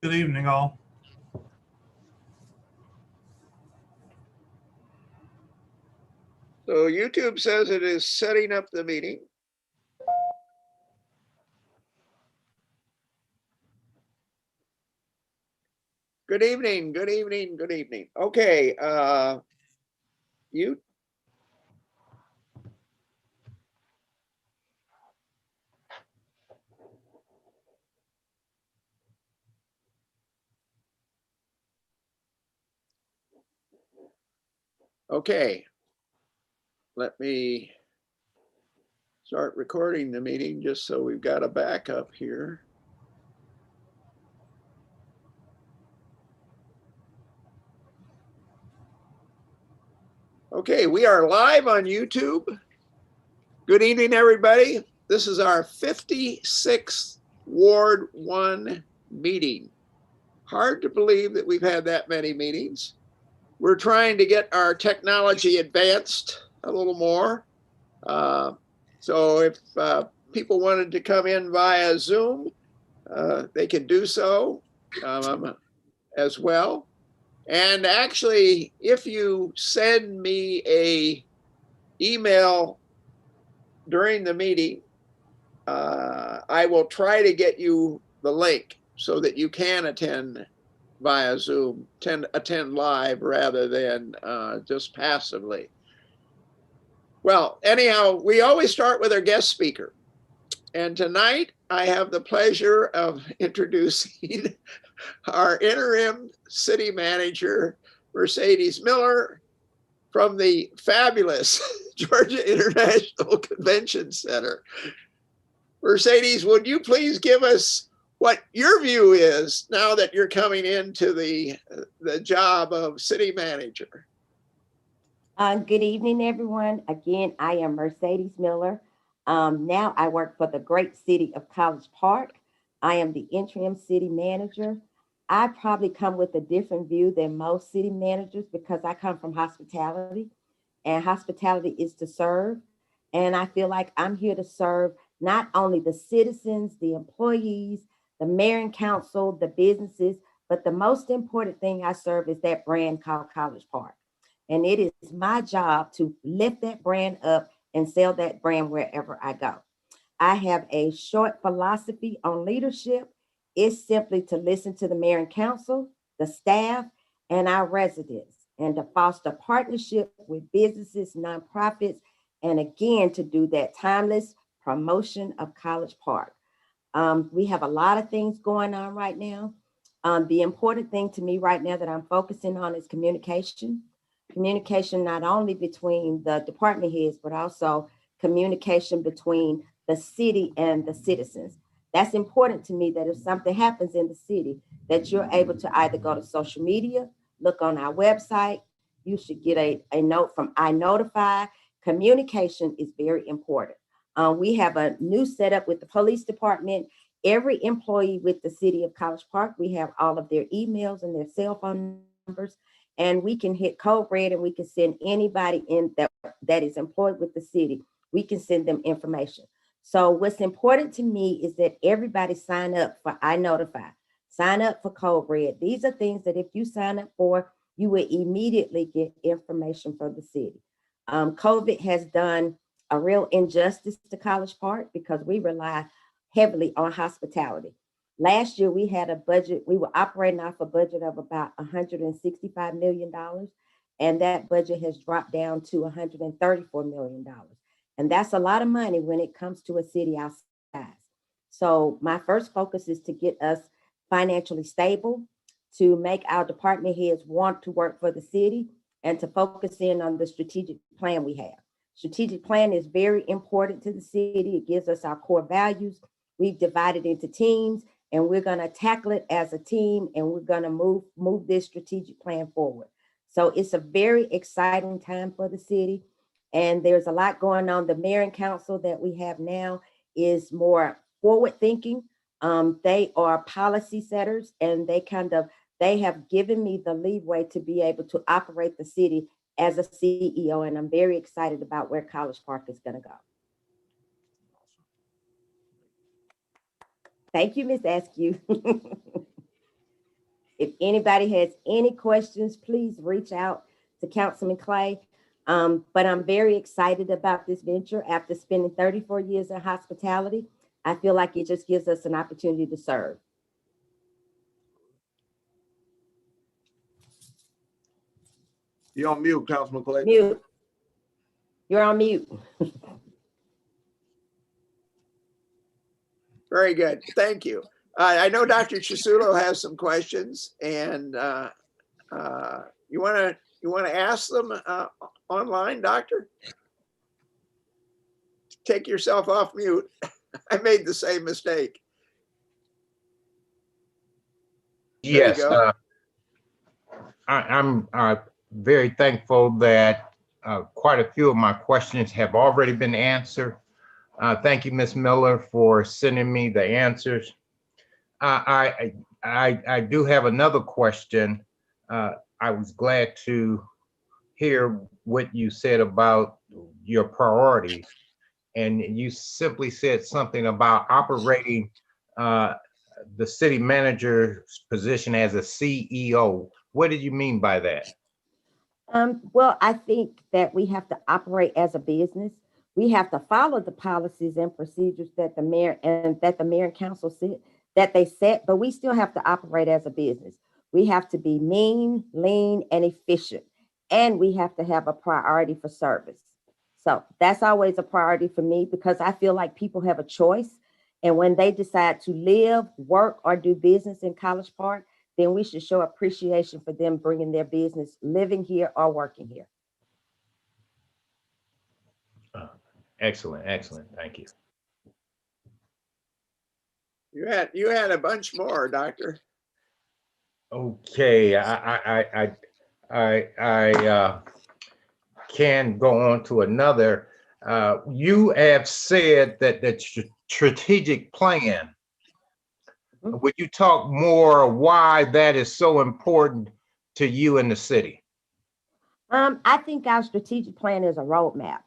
Good evening, all. So YouTube says it is setting up the meeting. Good evening, good evening, good evening. Okay, you. Okay, let me start recording the meeting just so we've got a backup here. Okay, we are live on YouTube. Good evening, everybody. This is our 56th Ward 1 meeting. Hard to believe that we've had that many meetings. We're trying to get our technology advanced a little more. So if people wanted to come in via Zoom, they can do so as well. And actually, if you send me a email during the meeting, I will try to get you the link so that you can attend via Zoom, attend live rather than just passively. Well, anyhow, we always start with our guest speaker. And tonight I have the pleasure of introducing our interim city manager, Mercedes Miller, from the fabulous Georgia International Convention Center. Mercedes, would you please give us what your view is now that you're coming into the job of city manager? Good evening, everyone. Again, I am Mercedes Miller. Now I work for the great city of College Park. I am the interim city manager. I probably come with a different view than most city managers because I come from hospitality, and hospitality is to serve. And I feel like I'm here to serve not only the citizens, the employees, the mayor and council, the businesses, but the most important thing I serve is that brand called College Park. And it is my job to lift that brand up and sell that brand wherever I go. I have a short philosophy on leadership. It's simply to listen to the mayor and council, the staff, and our residents, and to foster partnership with businesses, nonprofits, and again, to do that timeless promotion of College Park. We have a lot of things going on right now. The important thing to me right now that I'm focusing on is communication. Communication not only between the department heads, but also communication between the city and the citizens. That's important to me, that if something happens in the city, that you're able to either go to social media, look on our website. You should get a note from iNotify. Communication is very important. We have a new setup with the police department. Every employee with the city of College Park, we have all of their emails and their cell phone numbers, and we can hit code red and we can send anybody in that is employed with the city. We can send them information. So what's important to me is that everybody sign up for iNotify, sign up for code red. These are things that if you sign up for, you will immediately get information from the city. COVID has done a real injustice to College Park because we rely heavily on hospitality. Last year, we had a budget, we were operating off a budget of about $165 million, and that budget has dropped down to $134 million. And that's a lot of money when it comes to a city our size. So my first focus is to get us financially stable, to make our department heads want to work for the city, and to focus in on the strategic plan we have. Strategic plan is very important to the city. It gives us our core values. We've divided into teams, and we're going to tackle it as a team, and we're going to move this strategic plan forward. So it's a very exciting time for the city, and there's a lot going on. The mayor and council that we have now is more forward thinking. They are policy setters, and they have given me the leeway to be able to operate the city as a CEO, and I'm very excited about where College Park is going to go. Thank you, Ms. Askew. If anybody has any questions, please reach out to Councilman Clay. But I'm very excited about this venture. After spending 34 years in hospitality, I feel like it just gives us an opportunity to serve. You're on mute, Councilman Clay. Mute. You're on mute. Very good. Thank you. I know Dr. Chisulo has some questions, and you want to ask them online, Doctor? Take yourself off mute. I made the same mistake. Yes, I'm very thankful that quite a few of my questions have already been answered. Thank you, Ms. Miller, for sending me the answers. I do have another question. I was glad to hear what you said about your priorities. And you simply said something about operating the city manager's position as a CEO. What did you mean by that? Well, I think that we have to operate as a business. We have to follow the policies and procedures that the mayor and council set, but we still have to operate as a business. We have to be mean, lean, and efficient, and we have to have a priority for service. So that's always a priority for me because I feel like people have a choice, and when they decide to live, work, or do business in College Park, then we should show appreciation for them bringing their business, living here or working here. Excellent, excellent. Thank you. You had a bunch more, Doctor. Okay, I can go on to another. You have said that the strategic plan. Would you talk more why that is so important to you in the city? I think our strategic plan is a roadmap.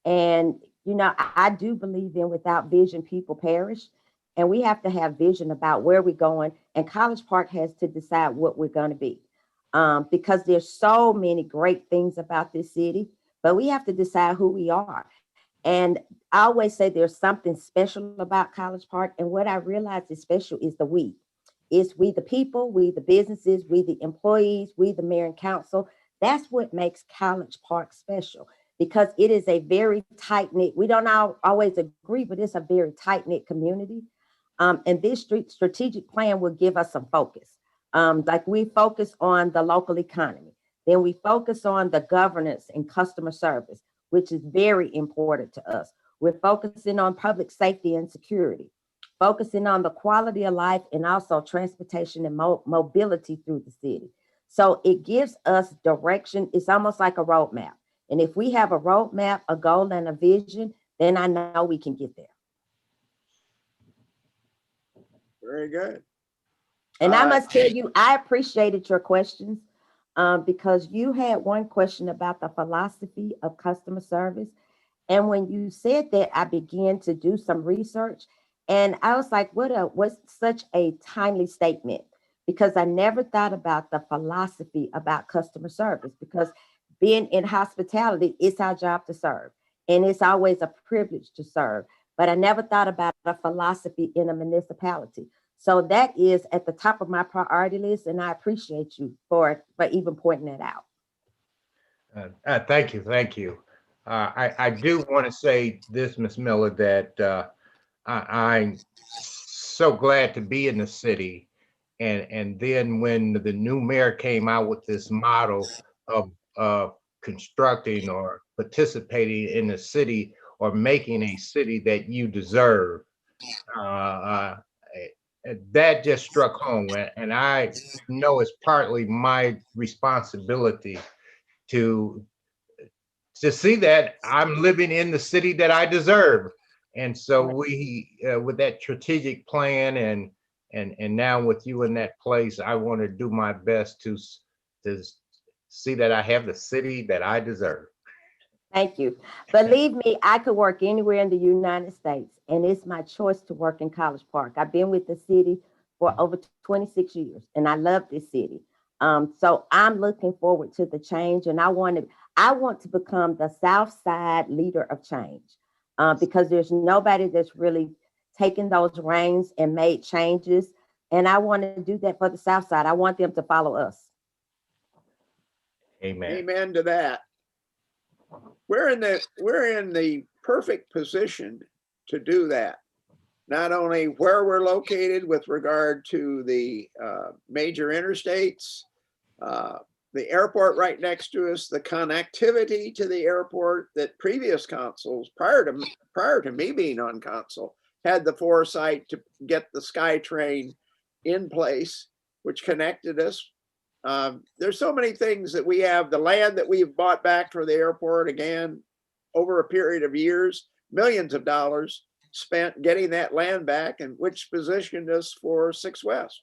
And, I do believe in without vision, people perish. And we have to have vision about where we're going. And College Park has to decide what we're going to be. Because there's so many great things about this city, but we have to decide who we are. And I always say there's something special about College Park. And what I realize is special is the we. It's we the people, we the businesses, we the employees, we the mayor and council. That's what makes College Park special because it is a very tight knit. We don't always agree, but it's a very tight knit community. And this strategic plan will give us some focus. Like we focus on the local economy, then we focus on the governance and customer service, which is very important to us. We're focusing on public safety and security, focusing on the quality of life and also transportation and mobility through the city. So it gives us direction. It's almost like a roadmap. And if we have a roadmap, a goal, and a vision, then I know we can get there. Very good. And I must tell you, I appreciated your questions because you had one question about the philosophy of customer service. And when you said that, I began to do some research and I was like, what's such a timely statement? Because I never thought about the philosophy about customer service because being in hospitality, it's our job to serve. And it's always a privilege to serve. But I never thought about a philosophy in a municipality. So that is at the top of my priority list. And I appreciate you for even pointing that out. Thank you. Thank you. I do want to say this, Ms. Miller, that I'm so glad to be in the city. And then when the new mayor came out with this model of constructing or participating in the city or making a city that you deserve, that just struck home. And I know it's partly my responsibility to see that I'm living in the city that I deserve. And so we, with that strategic plan and now with you in that place, I want to do my best to see that I have the city that I deserve. Thank you. Believe me, I could work anywhere in the United States, and it's my choice to work in College Park. I've been with the city for over 26 years, and I love this city. So I'm looking forward to the change, and I want to become the South Side leader of change, because there's nobody that's really taken those reins and made changes. And I want to do that for the South Side. I want them to follow us. Amen. Amen to that. We're in the perfect position to do that. Not only where we're located with regard to the major interstates, the airport right next to us, the connectivity to the airport that previous consuls, prior to me being on consul, had the foresight to get the SkyTrain in place, which connected us. There's so many things that we have. The land that we've bought back for the airport, again, over a period of years, millions of dollars spent getting that land back, and which positioned us for 6 West.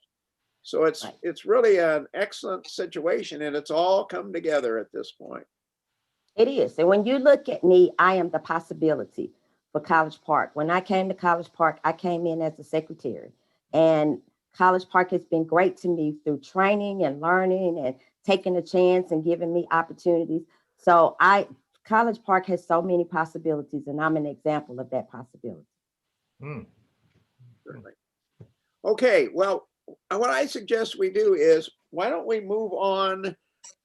So it's really an excellent situation, and it's all come together at this point. It is. And when you look at me, I am the possibility for College Park. When I came to College Park, I came in as a secretary, and College Park has been great to me through training and learning and taking a chance and giving me opportunities. So College Park has so many possibilities, and I'm an example of that possibility. Certainly. Okay, well, what I suggest we do is, why don't we move on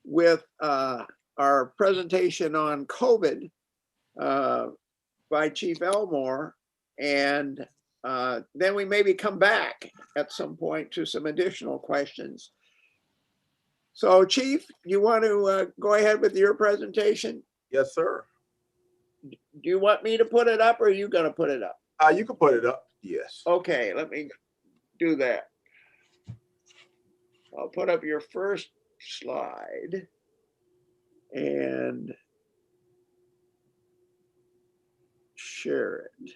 with our presentation on COVID by Chief Elmore, and then we maybe come back at some point to some additional questions. So, Chief, you want to go ahead with your presentation? Yes, sir. Do you want me to put it up, or are you going to put it up? You can put it up. Yes. Okay, let me do that. I'll put up your first slide and share it.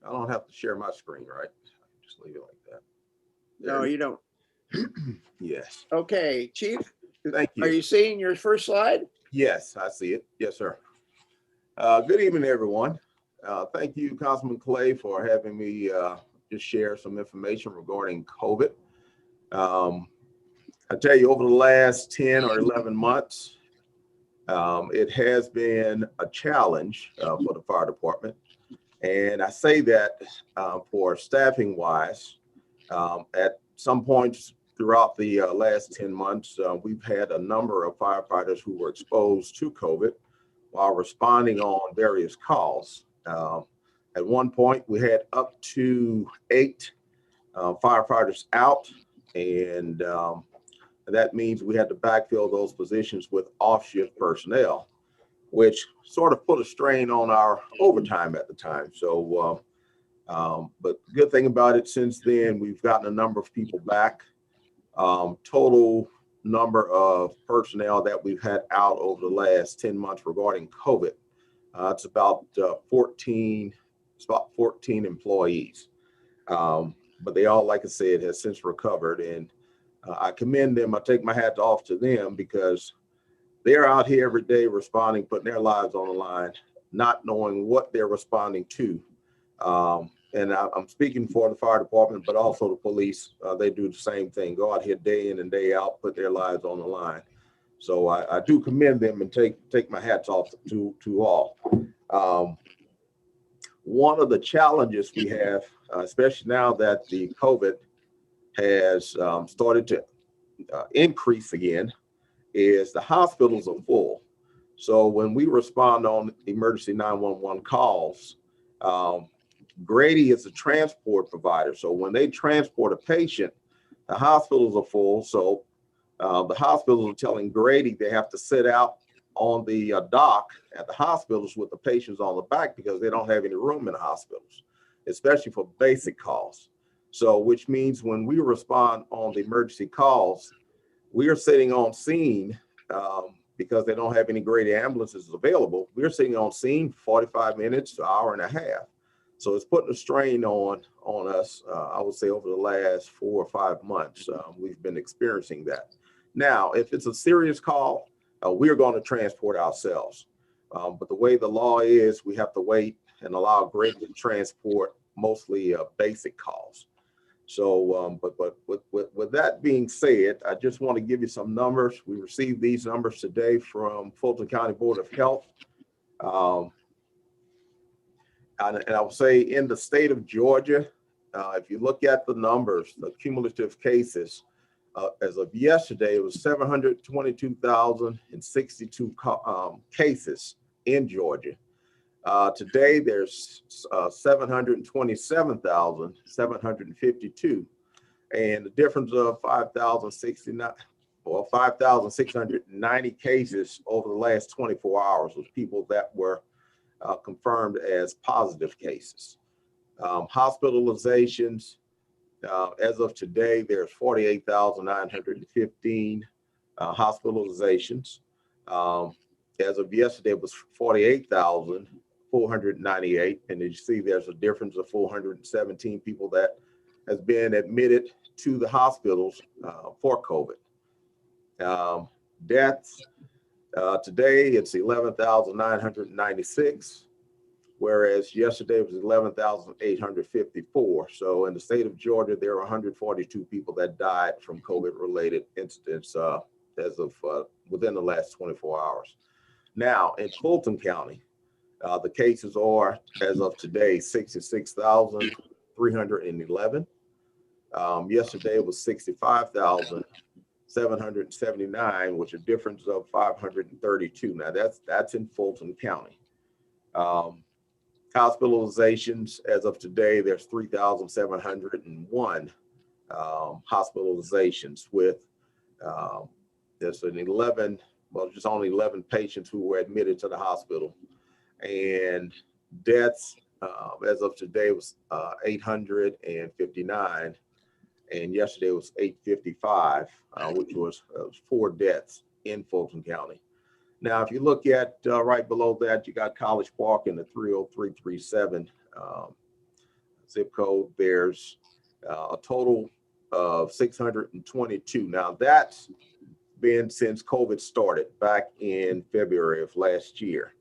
I don't have to share my screen, right? Just leave it like that. No, you don't. Yes. Okay, Chief. Thank you. Are you seeing your first slide? Yes, I see it. Yes, sir. Good evening, everyone. Thank you, Councilman Clay, for having me just share some information regarding COVID. I tell you, over the last 10 or 11 months, it has been a challenge for the fire department. And I say that for staffing wise, at some points throughout the last 10 months, we've had a number of firefighters who were exposed to COVID while responding on various calls. At one point, we had up to 8 firefighters out, and that means we had to backfill those positions with off-shift personnel, which sort of put a strain on our overtime at the time. So, but the good thing about it, since then, we've gotten a number of people back. Total number of personnel that we've had out over the last 10 months regarding COVID, it's about 14 employees. But they all, like I said, have since recovered, and I commend them. I take my hat off to them, because they're out here every day responding, putting their lives on the line, not knowing what they're responding to. And I'm speaking for the fire department, but also the police. They do the same thing, go out here day in and day out, put their lives on the line. So I do commend them and take my hats off to all. One of the challenges we have, especially now that the COVID has started to increase again, is the hospitals are full. So when we respond on emergency 911 calls, Grady is a transport provider. So when they transport a patient, the hospitals are full. So the hospitals are telling Grady they have to sit out on the dock at the hospitals with the patients on the back, because they don't have any room in the hospitals, especially for basic calls. So which means when we respond on the emergency calls, we are sitting on scene because they don't have any Grady ambulances available. We're sitting on scene 45 minutes to an hour and a half. So it's putting a strain on us. I would say over the last 4 or 5 months, we've been experiencing that. Now, if it's a serious call, we're going to transport ourselves. But the way the law is, we have to wait and allow greatly to transport mostly basic calls. So, but with that being said, I just want to give you some numbers. We received these numbers today from Fulton County Board of Health. And I will say in the state of Georgia, if you look at the numbers, the cumulative cases, as of yesterday, it was 722,062 cases in Georgia. Today, there's 727,752, and the difference of 5,069 or 5,690 cases over the last 24 hours was people that were confirmed as positive cases. Hospitalizations, as of today, there's 48,915 hospitalizations. As of yesterday, it was 48,498. And as you see, there's a difference of 417 people that has been admitted to the hospitals for COVID. Deaths, today it's 11,996. Whereas yesterday it was 11,854. So in the state of Georgia, there are 142 people that died from COVID-related incidents as of within the last 24 hours. Now, in Fulton County, the cases are, as of today, 66,311. Yesterday it was 65,779, which is a difference of 532. Now that's in Fulton County. Hospitalizations, as of today, there's 3,701 hospitalizations with there's just only 11 patients who were admitted to the hospital. And deaths, as of today, was 859. And yesterday was 855, which was 4 deaths in Fulton County. Now, if you look at right below that, you got College Park in the 30337 zip code. There's a total of 622. Now, that's been since COVID started back in February of last year.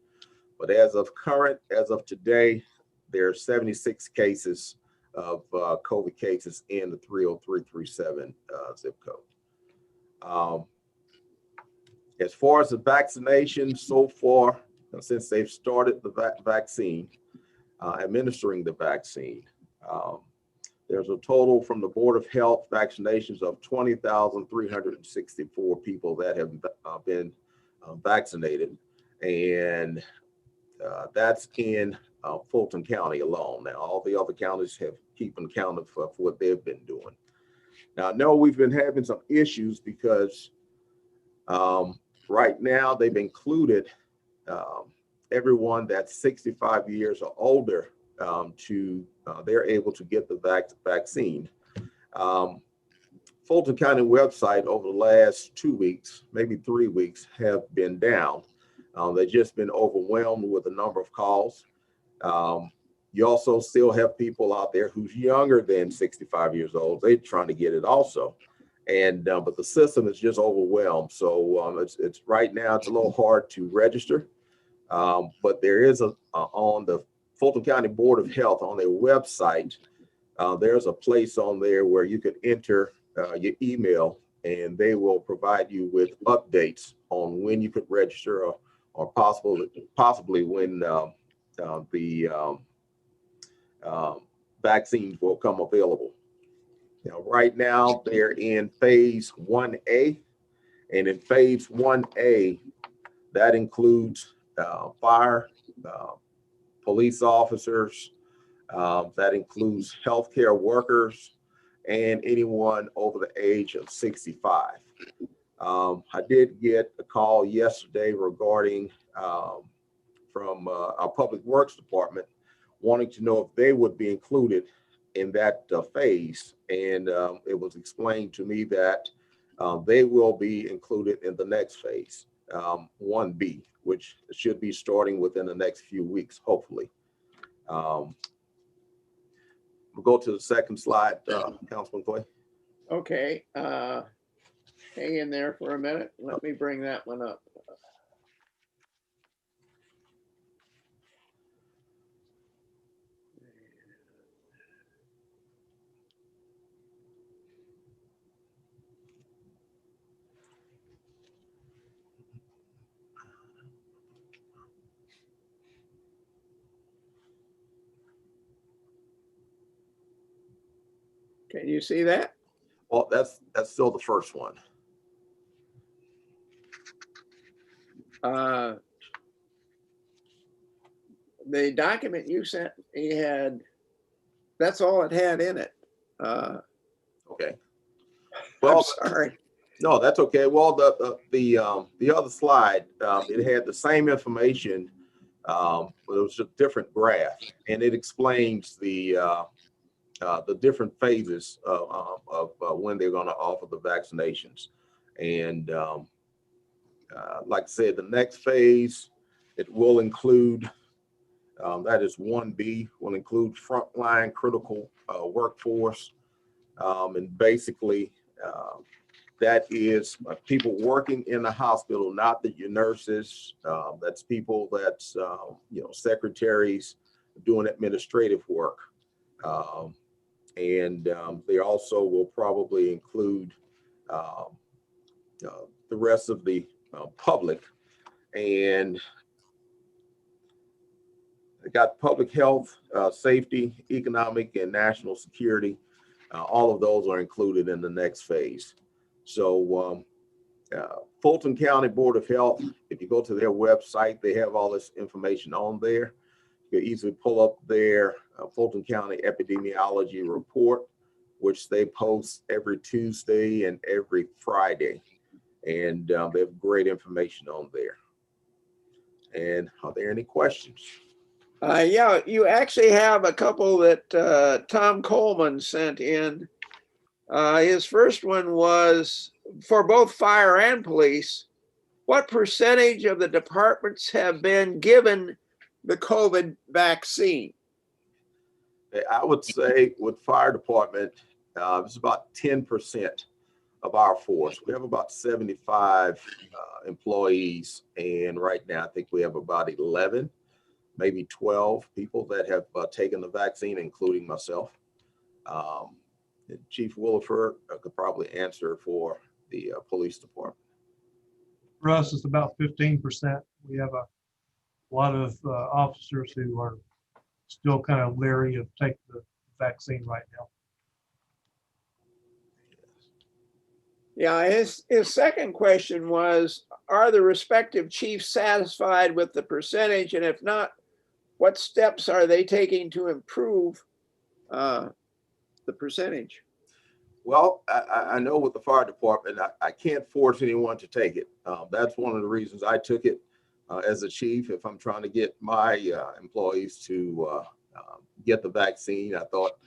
But as of today, there's 76 cases of COVID cases in the 30337 zip code. As far as the vaccination so far, since they've started the vaccine, administering the vaccine, there's a total from the Board of Health vaccinations of 20,364 people that have been vaccinated. And that's in Fulton County alone. Now, all the other counties have keeping count of what they've been doing. Now, I know we've been having some issues because right now they've included everyone that's 65 years or older they're able to get the vaccine. Fulton County website over the last 2 weeks, maybe 3 weeks, have been down. They've just been overwhelmed with the number of calls. You also still have people out there who's younger than 65 years old. They're trying to get it also. And but the system is just overwhelmed. So it's right now it's a little hard to register. But there is on the Fulton County Board of Health on their website, there's a place on there where you can enter your email, and they will provide you with updates on when you could register or possibly when the vaccines will come available. Now, right now, they're in phase 1A, and in phase 1A, that includes fire, police officers, that includes healthcare workers, and anyone over the age of 65. I did get a call yesterday regarding from our Public Works Department wanting to know if they would be included in that phase. And it was explained to me that they will be included in the next phase, 1B, which should be starting within the next few weeks, hopefully. We'll go to the second slide, Councilman Clay. Okay, hang in there for a minute. Let me bring that one up. Can you see that? Well, that's still the first one. The document you sent me that's all it had in it. Okay. I'm Well, sorry. no, that's okay. Well, the other slide, it had the same information, but it was a different graph, and it explains the different phases of when they're going to offer the vaccinations. And like I said, the next phase, it will include, that is 1B, will include frontline critical workforce. And basically, that is people working in the hospital, not that your nurses, that's people that's, secretaries doing administrative work. And they also will probably include the rest of the public. And they got public health, safety, economic, and national security. All of those are included in the next phase. So Fulton County Board of Health, if you go to their website, they have all this information on there. You can easily pull up their Fulton County Epidemiology Report, which they post every Tuesday and every Friday. And they have great information on there. And are there any questions? Yeah, you actually have a couple that Tom Coleman sent in. His first one was for both fire and police. What percentage of the departments have been given the COVID vaccine? I would say with fire department, it's about 10% of our force. We have about 75 employees, and right now I think we have about 11, maybe 12 people that have taken the vaccine, including myself. Chief Williford could probably answer for the police department. For us, it's about 15%. We have a lot of officers who are still kind of leery of taking the vaccine right now. Yeah, his second question was, are the respective chiefs satisfied with the percentage? And if not, what steps are they taking to improve the percentage? Well, I know with the fire department, I can't force anyone to take it. That's one of the reasons I took it as a chief. If I'm trying to get my employees to get the vaccine, I thought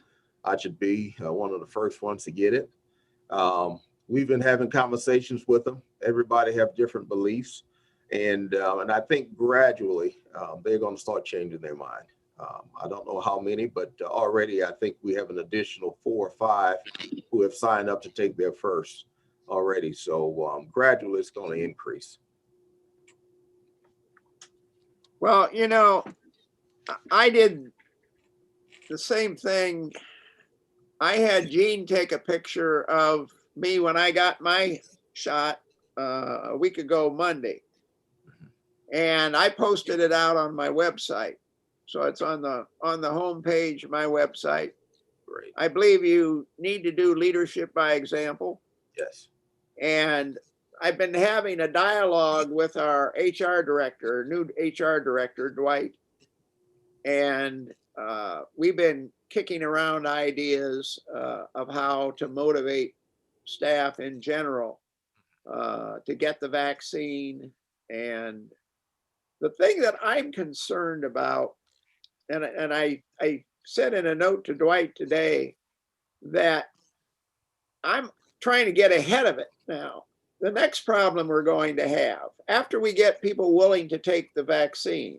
I should be one of the first ones to get it. We've been having conversations with them. Everybody have different beliefs. And I think gradually they're going to start changing their mind. I don't know how many, but already I think we have an additional 4 or 5 who have signed up to take their first already. So gradually it's going to increase. Well, you know, I did the same thing. I had Gene take a picture of me when I got my shot a week ago Monday, and I posted it out on my website. So it's on the home page of my website. Great. I believe you need to do leadership by example. Yes. And I've been having a dialogue with our HR director, new HR director, Dwight. And we've been kicking around ideas of how to motivate staff in general to get the vaccine. And the thing that I'm concerned about, and I said in a note to Dwight today that I'm trying to get ahead of it now. The next problem we're going to have after we get people willing to take the vaccine,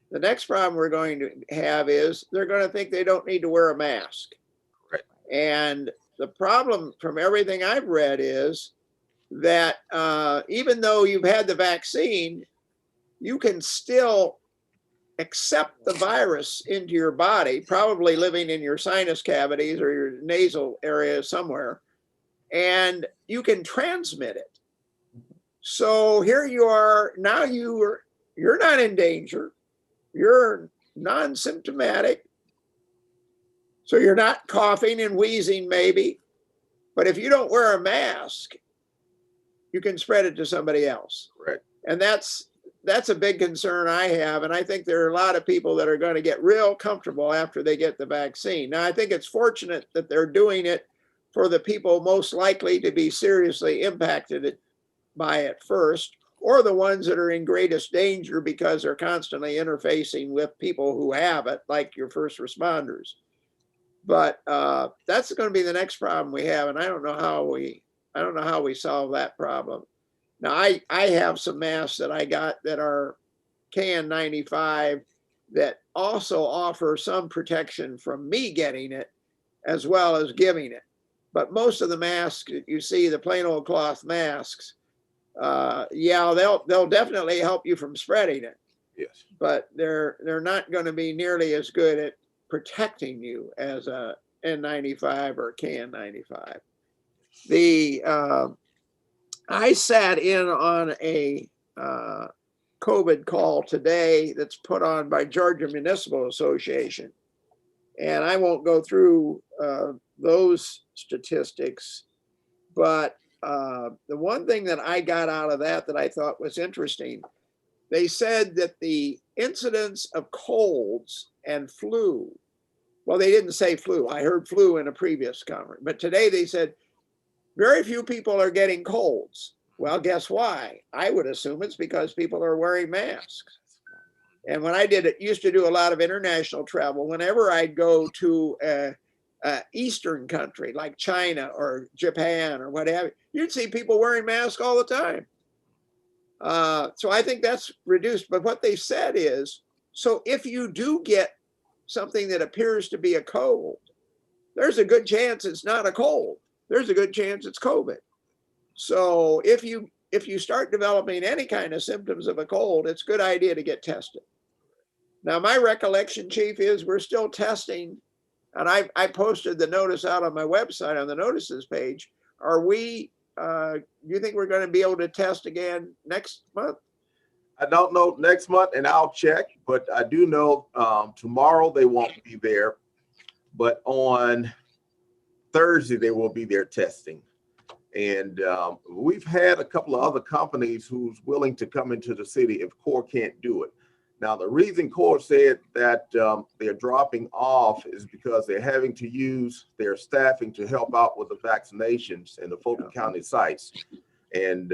the next problem we're going to have is they're going to think they don't need to wear a mask. Right. And the problem from everything I've read is that even though you've had the vaccine, you can still accept the virus into your body, probably living in your sinus cavities or your nasal area somewhere, and you can transmit it. So here you are, now you're not in danger, you're non-symptomatic, So you're not coughing and wheezing maybe, but if you don't wear a mask, you can spread it to somebody else. Correct. And that's a big concern I have. And I think there are a lot of people that are going to get real comfortable after they get the vaccine. Now, I think it's fortunate that they're doing it for the people most likely to be seriously impacted by it first, or the ones that are in greatest danger because they're constantly interfacing with people who have it, like your first responders. But that's going to be the next problem we have, and I don't know how we solve that problem. Now, I have some masks that I got that are KN95 that also offer some protection from me getting it as well as giving it. But most of the masks that you see, the plain old cloth masks, yeah, they'll definitely help you from spreading it. Yes. But they're not going to be nearly as good at protecting you as a N95 or KN95. I sat in on a COVID call today that's put on by Georgia Municipal Association. And I won't go through those statistics, but the one thing that I got out of that I thought was interesting, they said that the incidence of colds and flu, well, they didn't say flu. I heard flu in a previous conference, but today they said very few people are getting colds. Well, guess why? I would assume it's because people are wearing masks. And when I used to do a lot of international travel, whenever I'd go to a Eastern country like China or Japan or whatever, you'd see people wearing masks all the time. So I think that's reduced. But what they said is, so if you do get something that appears to be a cold, there's a good chance it's not a cold. There's a good chance it's COVID. So if you start developing any kind of symptoms of a cold, it's a good idea to get tested. Now, my recollection, Chief, is we're still testing, and I posted the notice out on my website on the notices page. Do you think we're going to be able to test again next month? I don't know next month, and I'll check, but I do know tomorrow they won't be there, but on Thursday they will be there testing. And we've had a couple of other companies who's willing to come into the city if CORE can't do it. Now, the reason CORE said that they're dropping off is because they're having to use their staffing to help out with the vaccinations in the Fulton County sites. And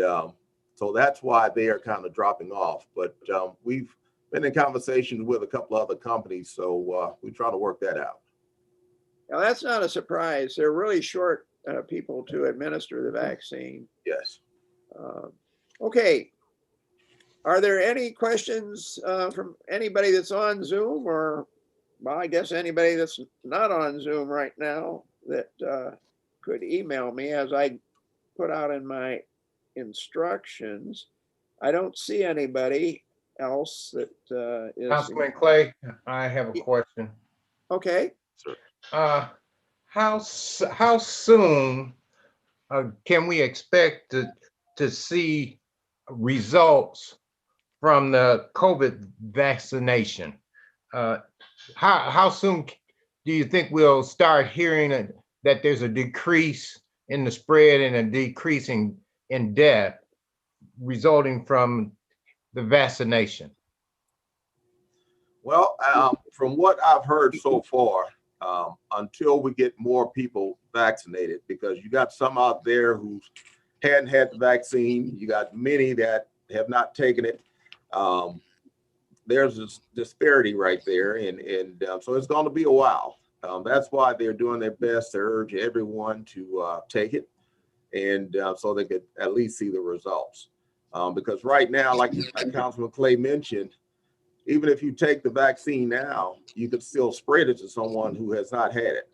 so that's why they are kind of dropping off. But we've been in conversations with a couple of other companies, so we try to work that out. Now, that's not a surprise. They're really short people to administer the vaccine. Yes. Okay. Are there any questions from anybody that's on Zoom, or, well, I guess anybody that's not on Zoom right now that could email me as I put out in my instructions? I don't see anybody else that is. Councilman Clay, I have a question. Okay. How soon can we expect to see results from the COVID vaccination? How soon do you think we'll start hearing that there's a decrease in the spread and a decrease in death resulting from the vaccination? Well, from what I've heard so far, until we get more people vaccinated, because you got some out there who hadn't had the vaccine, you got many that have not taken it. There's this disparity right there, and so it's going to be a while. That's why they're doing their best to urge everyone to take it, and so they could at least see the results. Because right now, like Councilman Clay mentioned, even if you take the vaccine now, you could still spread it to someone who has not had it.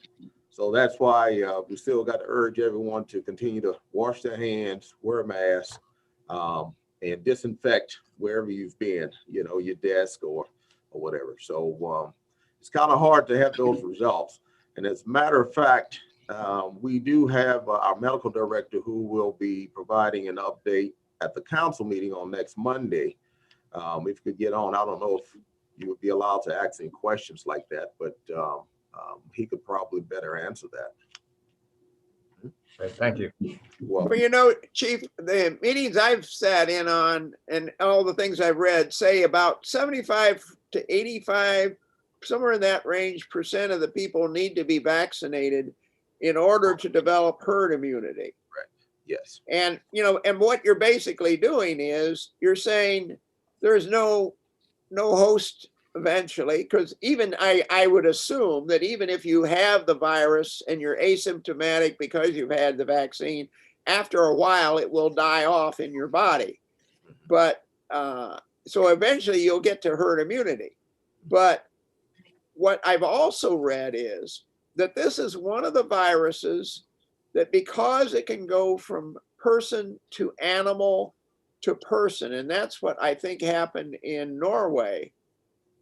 So that's why we still got to urge everyone to continue to wash their hands, wear a mask, and disinfect wherever you've been, you know, your desk or whatever. So it's kind of hard to have those results. And as a matter of fact, we do have our medical director who will be providing an update at the council meeting on next Monday. If you could get on, I don't know if you would be allowed to ask any questions like that, but He could probably better answer that. Thank you. Well, Well, you know, Chief, the meetings I've sat in on and all the things I've read say about 75 to 85, somewhere in that range, percent of the people need to be vaccinated in order to develop herd immunity. yes. And, you know, and what you're basically doing is you're saying there's no host eventually, because even I would assume that even if you have the virus and you're asymptomatic because you've had the vaccine, after a while it will die off in your body. But so eventually you'll get to herd immunity. But what I've also read is that this is one of the viruses that, because it can go from person to animal to person, and that's what I think happened in Norway.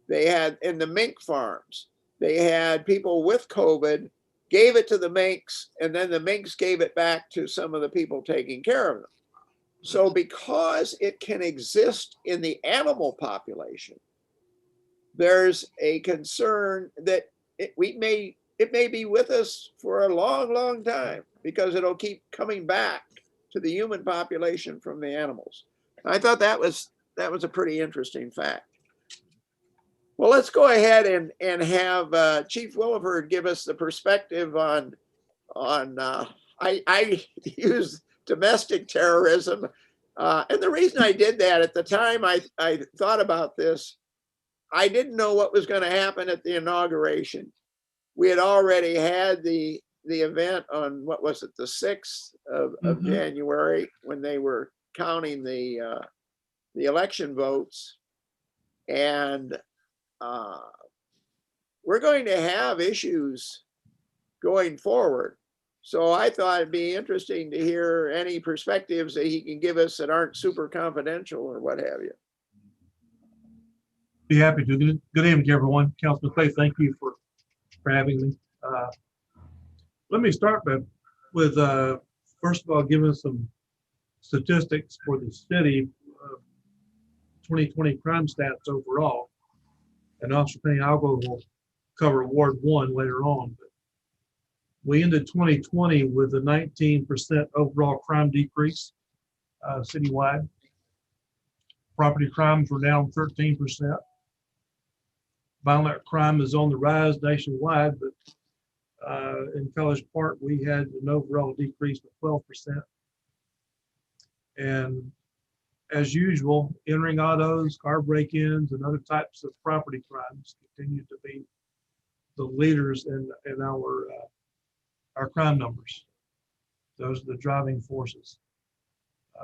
They had in the mink farms, they had people with COVID, gave it to the minks, and then the minks gave it back to some of the people taking care of them. So because it can exist in the animal population, there's a concern that it may be with us for a long, long time, because it'll keep coming back to the human population from the animals. I thought that was a pretty interesting fact. Well, let's go ahead and have Chief Williford give us the perspective on I use domestic terrorism, and the reason I did that at the time I thought about this, I didn't know what was going to happen at the inauguration. We had already had the event on, what was it, the 6th of January, when they were counting the election votes, and we're going to have issues going forward. So I thought it'd be interesting to hear any perspectives that he can give us that aren't super confidential or what have you. Be happy to. Good evening, everyone. Councilman Clay, thank you for having me. Let me start with first of all, giving some statistics for the city, 2020 crime stats overall. And Officer Penny-Algo will cover Ward 1 later on. But we ended 2020 with a 19% overall crime decrease citywide. Property crimes were down 13%. Violent crime is on the rise nationwide, but in College Park, we had an overall decrease of 12%. And as usual, entering autos, car break-ins, and other types of property crimes continue to be the leaders in our crime numbers. Those are the driving forces.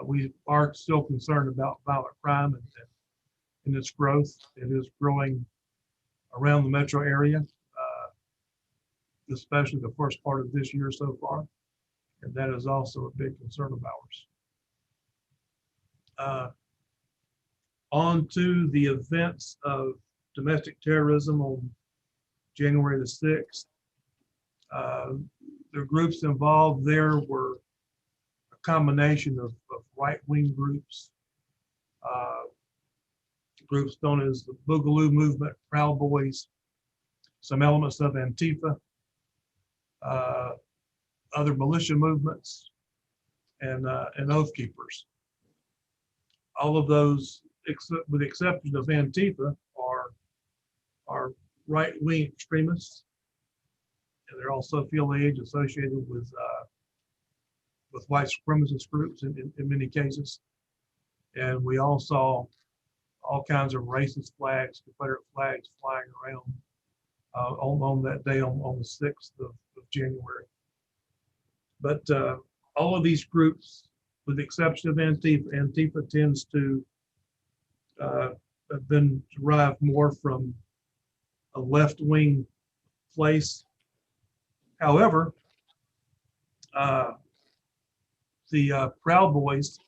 We are still concerned about violent crime and its growth. It is growing around the metro area, especially the first part of this year so far. And that is also a big concern of ours. On to the events of domestic terrorism on January the 6th. The groups involved there were a combination of right-wing groups, groups known as the Boogaloo Movement, Proud Boys, some elements of Antifa, other militia movements, and Oath Keepers. All of those, with the exception of Antifa, are right-wing extremists, and they're also affiliated, associated with white supremacist groups in many cases. And we all saw all kinds of racist flags, Confederate flags flying around on that day, on the 6th of January. But all of these groups, with the exception of Antifa tends to have been derived more from a left-wing place. However, the Proud Boys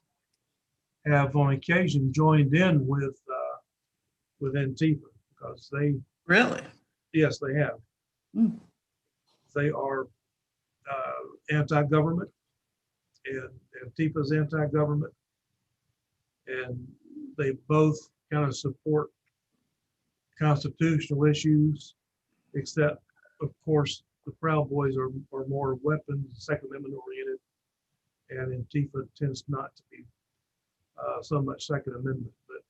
have on occasion joined in with Antifa, because they Really? Yes, they have. Mm. They are anti-government, and Antifa's anti-government, and they both kind of support constitutional issues, except of course, the Proud Boys are more weapons, Second Amendment oriented, and Antifa tends not to be so much Second Amendment, but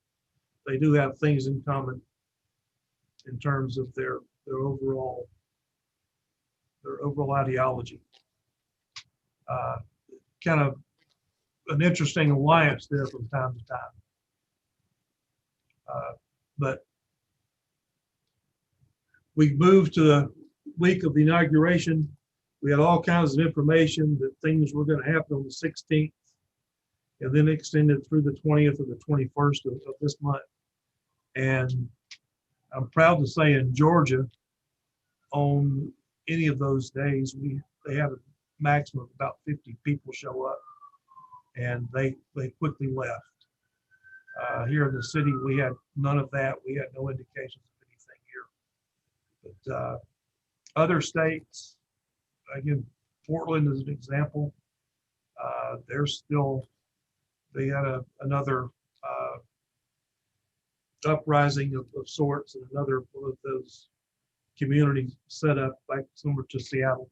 they do have things in common in terms of their overall ideology. Kind of an interesting alliance there from time to time. But we moved to the week of the inauguration. We had all kinds of information that things were going to happen on the 16th, and then extended through the 20th or the 21st of this month. And I'm proud to say in Georgia, on any of those days, they had a maximum of about 50 people show up, and they quickly left. Here in the city, we had none of that. We had no indications of anything here. But other states, again, Portland is an example. They had another uprising of sorts, and another one of those communities set up like similar to Seattle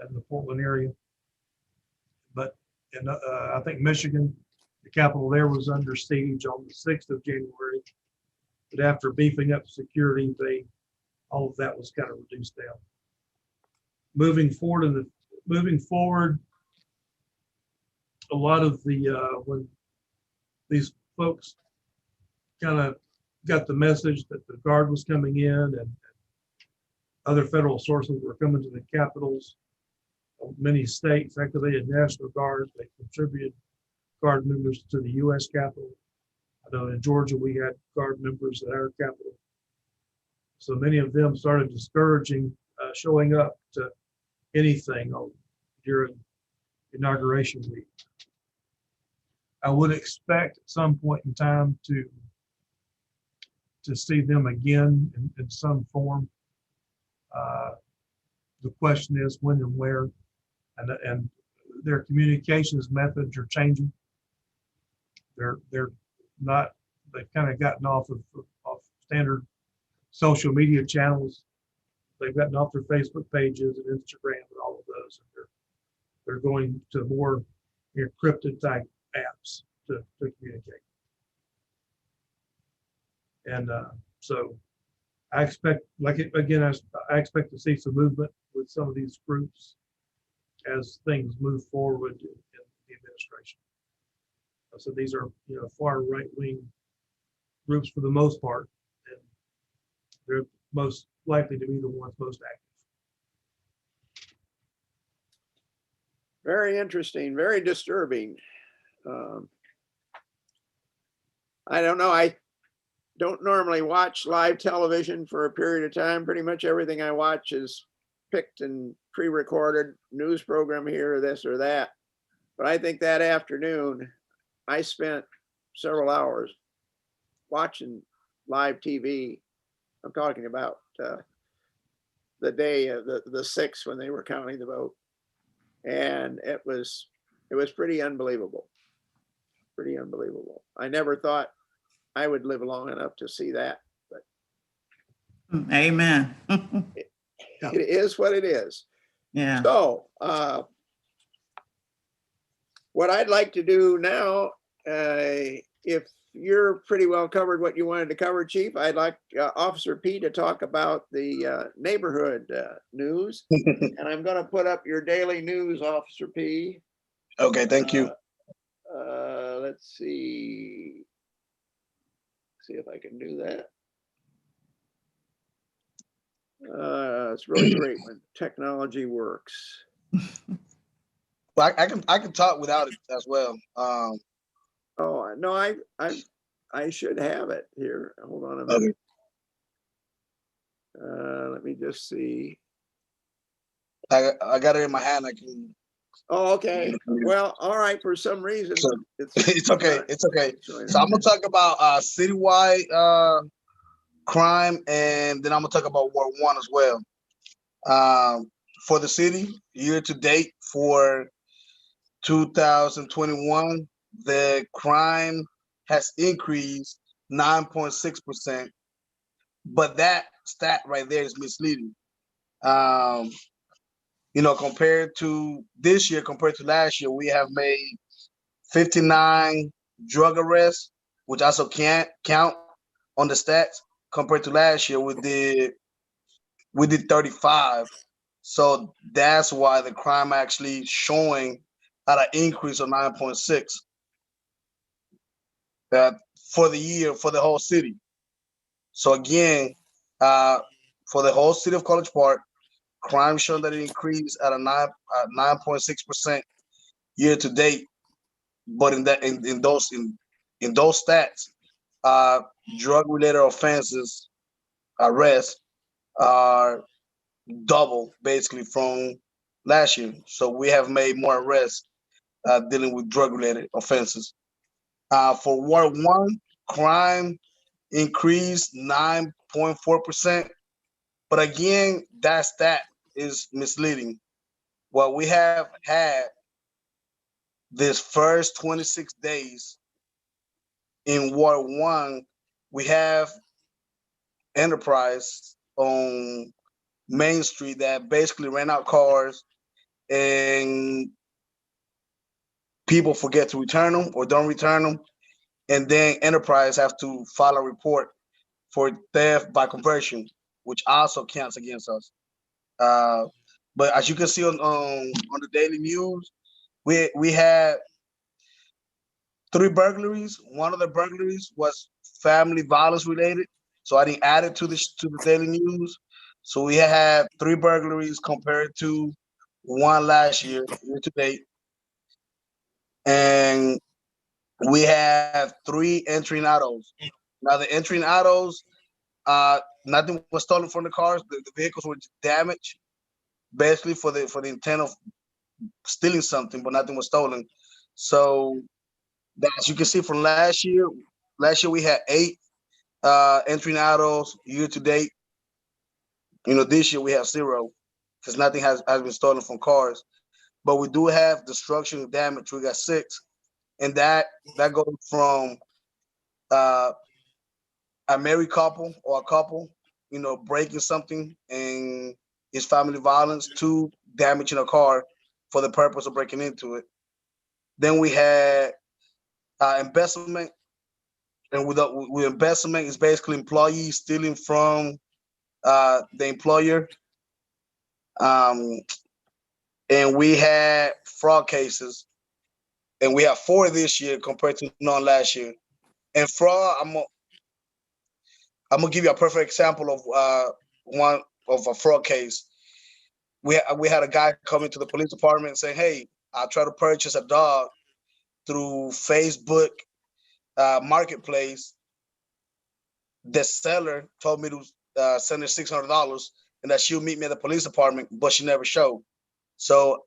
in the Portland area. But in I think Michigan, the capital there was under siege on the 6th of January. But after beefing up security, all of that was kind of reduced down. Moving forward, a lot of when these folks kind of got the message that the Guard was coming in and other federal sources were coming to the capitals of many states, activated National Guards. They contributed Guard members to the U.S. Capitol. I know in Georgia we had Guard members at our Capitol. So many of them started discouraging showing up to anything during inauguration week. I would expect at some point in time to see them again in some form. The question is when and where, and their communications methods are changing. They're not. They've kind of gotten off of standard social media channels. They've gotten off their Facebook pages and Instagram and all of those, and they're going to more encrypted type apps to communicate. And so I expect, I expect to see some movement with some of these groups as things move forward in the administration. So these are, far right-wing groups for the most part, and they're most likely to be the ones most active. Very interesting, very disturbing. I don't know. I don't normally watch live television for a period of time. Pretty much everything I watch is picked and pre-recorded news program here or this or that. But I think that afternoon, I spent several hours watching live TV. I'm talking about the day of the 6th when they were counting the vote. And it was pretty unbelievable. Pretty unbelievable. I never thought I would live long enough to see that, but amen. it is what it is. Yeah. So what I'd like to do now, if you're pretty well covered what you wanted to cover, Chief, I'd like Officer P to talk about the neighborhood news. And I'm going to put up your daily news, Officer P. Okay, thank you. Let's see if I can do that. It's really great when technology works. Well, I can talk without it as well. Oh no, I should have it here. Hold on a minute. Okay. Let me just see. I got it in my hand. I can. Oh, okay. Well, all right. For some reason, it's okay. It's okay. So I'm gonna talk about citywide crime, and then I'm gonna talk about Ward 1 as well. For the city, year to date for 2021, the crime has increased 9.6%, but that stat right there is misleading Um, compared to this year, compared to last year, we have made 59 drug arrests, which also can't count on the stats. Compared to last year, we did 35. So that's why the crime actually showing at an increase of 9.6 for the year for the whole city. So again, uh, for the whole city of College Park, crime showing that it increased at a 9.6% year to date. But in those stats, uh, drug related offenses arrests are double basically from last year. So we have made more arrests dealing with drug related offenses. For Ward 1, crime increased 9.4%. But again, that stat is misleading. What we have had this first 26 days in Ward 1, we have Enterprise on Main Street that basically rent out cars and people forget to return them or don't return them. And then Enterprise have to file a report for theft by conversion, which also counts against us. Uh, but as you can see on the daily news, we had 3 burglaries. One of the burglaries was family violence related, so I didn't add it to the daily news. So we had 3 burglaries compared to one last year to date, and we have 3 entering autos. Now the entering autos, nothing was stolen from the cars. The vehicles were damaged, basically for the intent of stealing something, but nothing was stolen. So as you can see from last year we had 8 entering autos year to date. This year we have 0 because nothing has been stolen from cars. But we do have destruction and damage. We got 6, and that goes from uh, a married couple or a couple, breaking something and it's family violence to damaging a car for the purpose of breaking into it. Then we had embezzlement, and with embezzlement is basically employees stealing from the employer. Um, and we had fraud cases, and we have 4 this year compared to none last year. And fraud, I'm gonna give you a perfect example of one of a fraud case. We had a guy come into the police department and say, "Hey, I tried to purchase a dog through Facebook Marketplace. The seller told me to send her $600 and that she'll meet me at the police department, but she never showed." So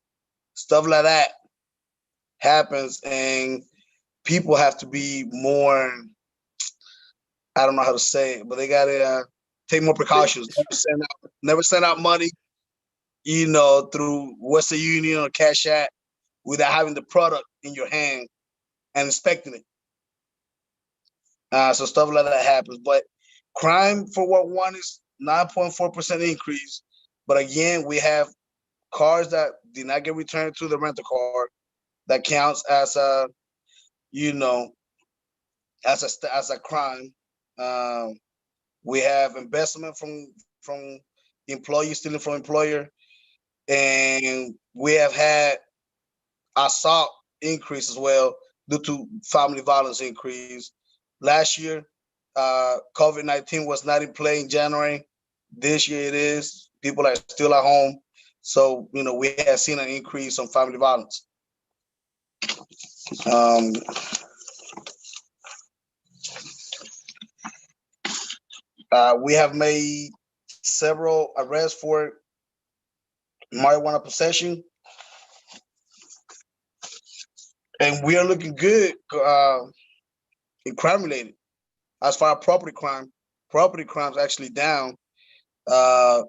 stuff like that happens, and people have to be more. I don't know how to say it, but they gotta take more precautions. Never send out money, through Western Union or Cash App without having the product in your hand and inspecting it. So stuff like that happens. But crime for Ward 1 is 9.4% increase. But again, we have cars that did not get returned to the rental car. That counts as you know, as a crime. Um, we have investment from employees stealing from employer, and we have had assault increase as well due to family violence increase. Last year, COVID-19 was not in play in January. This year it is. People are still at home. So, we have seen an increase on family violence. Um, we have made several arrests for marijuana possession, and we are looking good in crime related. As far as property crimes actually down. Uh,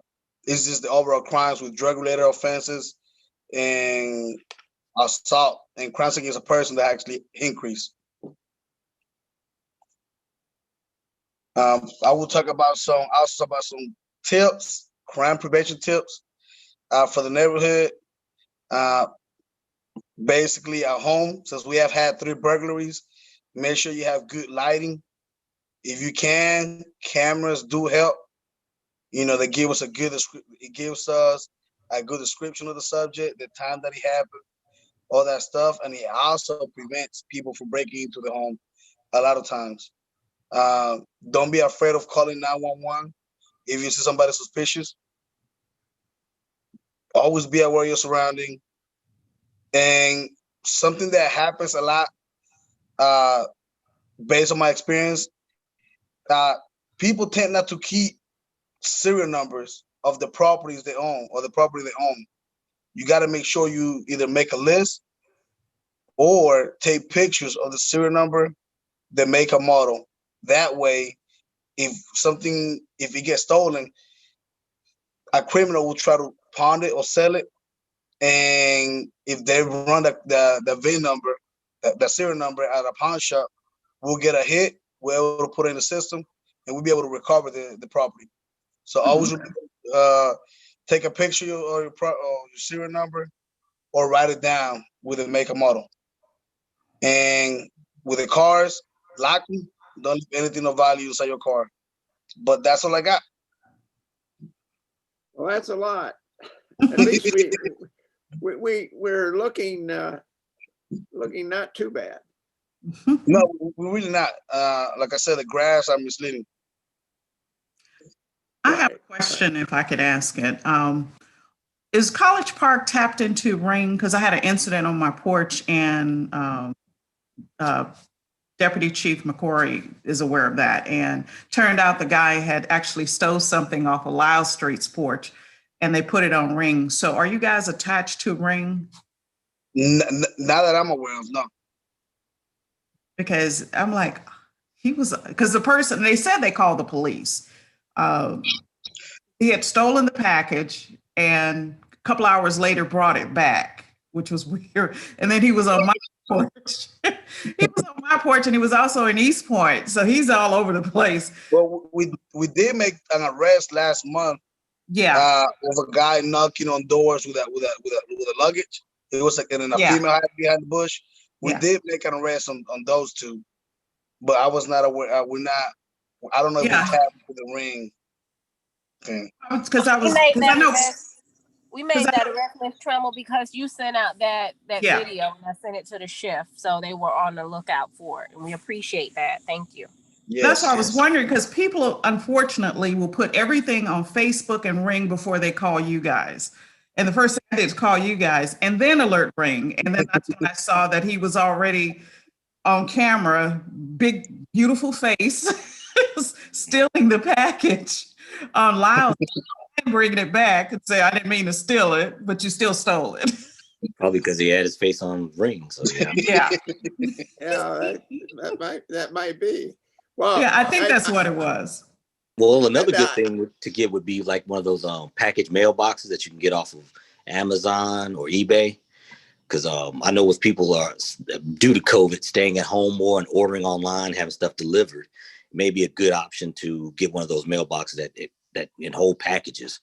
it's just the overall crimes with drug related offenses and assault and crimes against a person that actually increase. I will talk about some tips crime prevention tips for the neighborhood. Basically, at home, since we have had 3 burglaries, make sure you have good lighting. If you can, cameras do help. You know, they give us a good description of the subject, the time that he happened, all that stuff, and it also prevents people from breaking into the home a lot of times. Don't be afraid of calling 911 if you see somebody suspicious. Always be aware of your surrounding. And something that happens a lot, based on my experience, people tend not to keep serial numbers of the properties they own or the property they own. You got to make sure you either make a list or take pictures of the serial number, the make and model. That way, if it gets stolen, a criminal will try to pawn it or sell it. And if they run the VIN number, the serial number at a pawn shop, we'll get a hit. We're able to put it in the system, and we'll be able to recover the property. So always take a picture of your serial number or write it down with a make and model. And with the cars, lock them. Don't leave anything of value inside your car. But that's all I got. Well, that's a lot. At least we're looking not too bad. No, we're really not. Like I said, the graphs are misleading. I have a question, if I could ask it. Is College Park tapped into Ring? Because I had an incident on my porch, and Deputy Chief McCory is aware of that. And turned out the guy had actually stole something off of Lyle Street's porch, and they put it on Ring. So are you guys attached to Ring? Not that I'm aware of, no. Because I'm like, because the person, they said they called the police. He had stolen the package and a couple hours later brought it back, which was weird. And then he was on my porch. He was on my porch, and he was also in East Point. So he's all over the place. Well, we did make an arrest last month. Yeah. Of a guy knocking on doors with a luggage. It was like in a female hiding behind the bush. We did make an arrest on those 2, but I was not aware. I don't know if we tapped into the Ring thing. We made that arrest, Ms. Tremmel, because you sent out that video, and I sent it to the shift, so they were on the lookout for it, and we appreciate that. Thank you. Yes, that's what I was wondering, because people unfortunately will put everything on Facebook and Ring before they call you guys. And the first thing I did is call you guys and then alert Ring. And then that's when I saw that he was already on camera, big, beautiful face, stealing the package on Lyle and bringing it back and say, I didn't mean to steal it, but you still stole it. Probably because he had his face on Ring. So yeah. That might be. Well, yeah, I think that's what it was. Well, another good thing to get would be like one of those package mailboxes that you can get off of Amazon or eBay. Because I know with people are, due to COVID, staying at home more and ordering online, having stuff delivered, it may be a good option to get one of those mailboxes that in whole packages.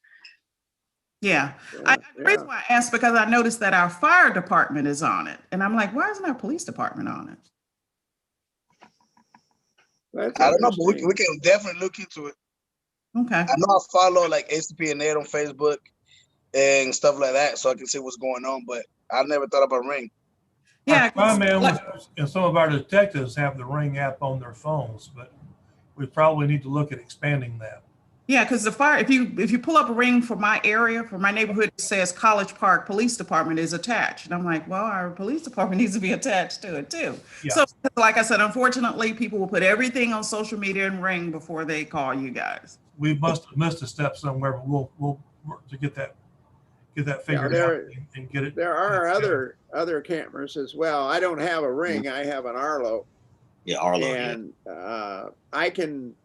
Yeah. The reason why I asked, because I noticed that our fire department is on it. And I'm like, why isn't our police department on it? I don't know, but we can definitely look into it. Okay. I know I follow like ACP and Ed on Facebook and stuff like that, so I can see what's going on, but I never thought about Ring. Yeah. And some of our detectives have the Ring app on their phones, but we probably need to look at expanding that. Yeah, because the fire, if you pull up a Ring for my area, for my neighborhood, it says College Park Police Department is attached. And I'm like, well, our police department needs to be attached to it too. Yeah. So like I said, unfortunately, people will put everything on social media and Ring before they call you guys. We must have missed a step somewhere, but we'll work to get that figured out and get it. There are other cameras as well. I don't have a Ring. I have an Arlo. Yeah, Arlo. And I can,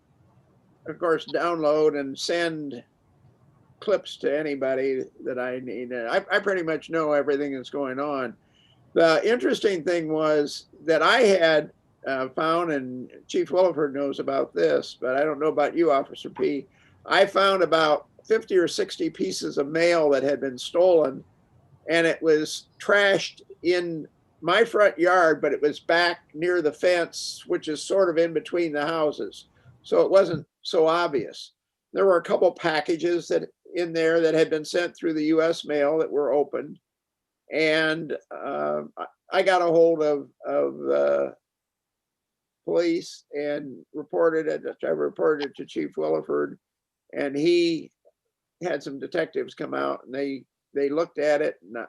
of course, download and send clips to anybody that I need. And I pretty much know everything that's going on. The interesting thing was that I had found, and Chief Williford knows about this, but I don't know about you, Officer P. I found about 50 or 60 pieces of mail that had been stolen, and it was trashed in my front yard, but it was back near the fence, which is sort of in between the houses. So it wasn't so obvious. There were a couple packages that in there that had been sent through the US mail that were opened. And I got a hold of police and reported it. I reported it to Chief Williford, and he had some detectives come out, and they looked at it. And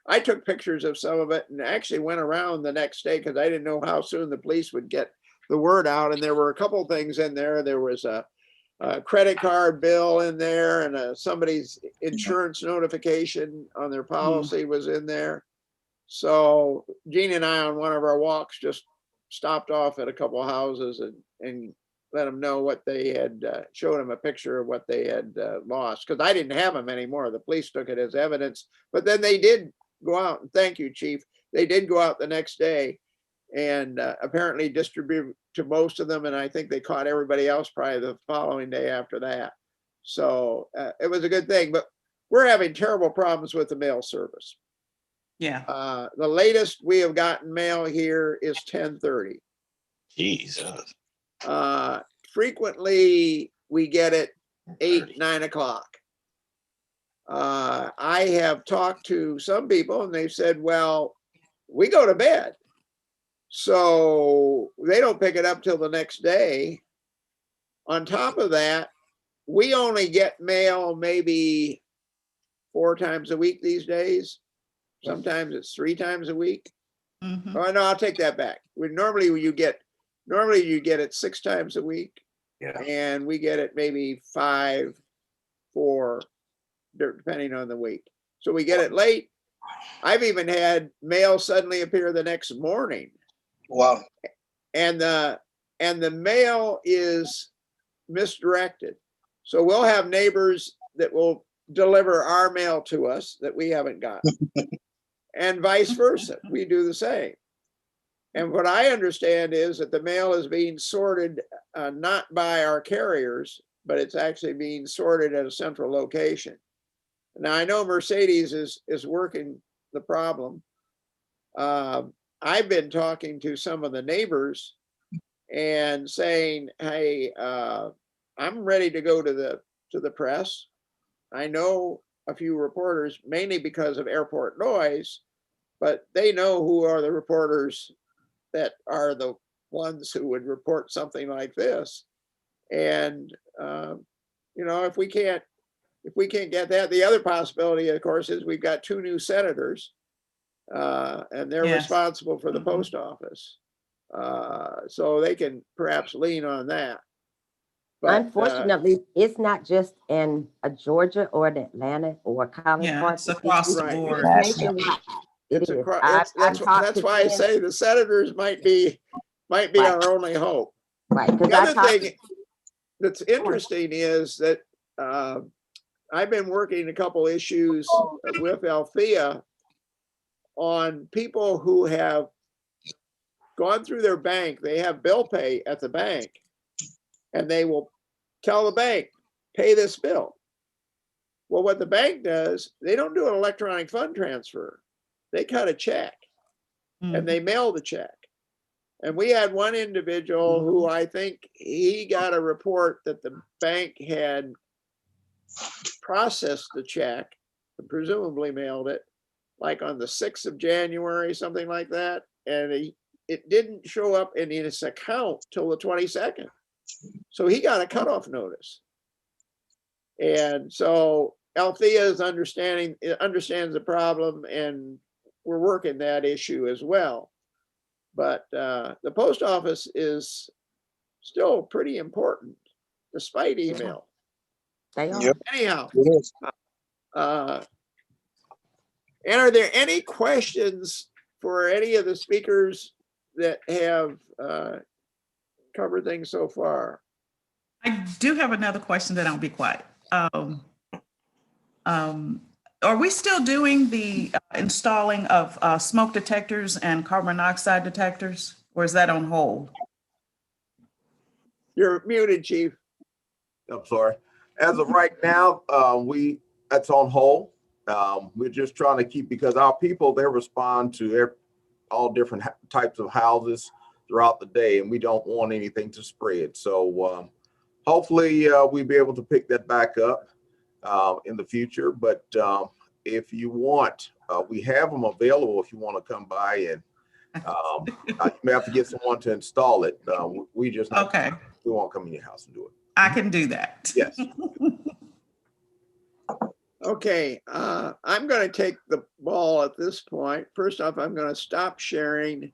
I took pictures of some of it and actually went around the next day because I didn't know how soon the police would get the word out. And there were a couple of things in there. There was a credit card bill in there, and somebody's insurance notification on their policy was in there. So Gene and I, on one of our walks, just stopped off at a couple of houses and let them know what they had, showed them a picture of what they had lost, because I didn't have them anymore. The police took it as evidence, but then they did go out, and thank you, Chief. They did go out the next day and apparently distribute to most of them, and I think they caught everybody else probably the following day after that. So it was a good thing, but we're having terrible problems with the mail service. Yeah. The latest we have gotten mail here is 10:30. Jesus. Frequently we get it 8, 9 o'clock. I have talked to some people and they've said, well, we go to bed, so they don't pick it up till the next day. On top of that, we only get mail maybe 4 times a week these days. Sometimes it's 3 times a week. Mm-hmm. Oh no, I'll take that back. Normally you get it 6 times a week. Yeah. And we get it maybe 5, 4, depending on the week. So we get it late. I've even had mail suddenly appear the next morning. Wow. And the mail is misdirected. So we'll have neighbors that will deliver our mail to us that we haven't gotten. And vice versa. We do the same. And what I understand is that the mail is being sorted not by our carriers, but it's actually being sorted at a central location. Now, I know Mercedes is working the problem. I've been talking to some of the neighbors and saying, hey, I'm ready to go to the press. I know a few reporters, mainly because of airport noise, but they know who are the reporters that are the ones who would report something like this. And if we can't get that, the other possibility, of course, is we've got 2 new senators, and they're responsible for the post office, so they can perhaps lean on that. But, unfortunately, it's not just in Georgia or in Atlanta or College Park. It's across the board. It's nationwide. It is. That's why I say the senators might be our only hope. Right. The other thing that's interesting is that I've been working a couple issues with Althea on people who have gone through their bank. They have bill pay at the bank, and they will tell the bank, pay this bill. Well, what the bank does, they don't do an electronic fund transfer. They cut a check and they mail the check. And we had one individual who I think he got a report that the bank had processed the check and presumably mailed it like on the 6th of January, something like that. And it didn't show up in his account till the 22nd. So he got a cutoff notice. And so Althea understands the problem, and we're working that issue as well. But the post office is still pretty important, despite email. They are. Yep. Anyhow, It is. and are there any questions for any of the speakers that have covered things so far? I do have another question, then I'll be quiet. Are we still doing the installing of smoke detectors and carbon monoxide detectors, or is that on hold? You're muted, Chief. I'm sorry. As of right now, that's on hold. We're just trying to keep, because our people, they respond to all different types of houses throughout the day, and we don't want anything to spread. So hopefully we'll be able to pick that back up in the future. But if you want, we have them available if you want to come by, and you may have to get someone to install it. We just Okay. We won't come in your house and do it. I can do that. Yes. Okay, I'm going to take the ball at this point. First off, I'm going to stop sharing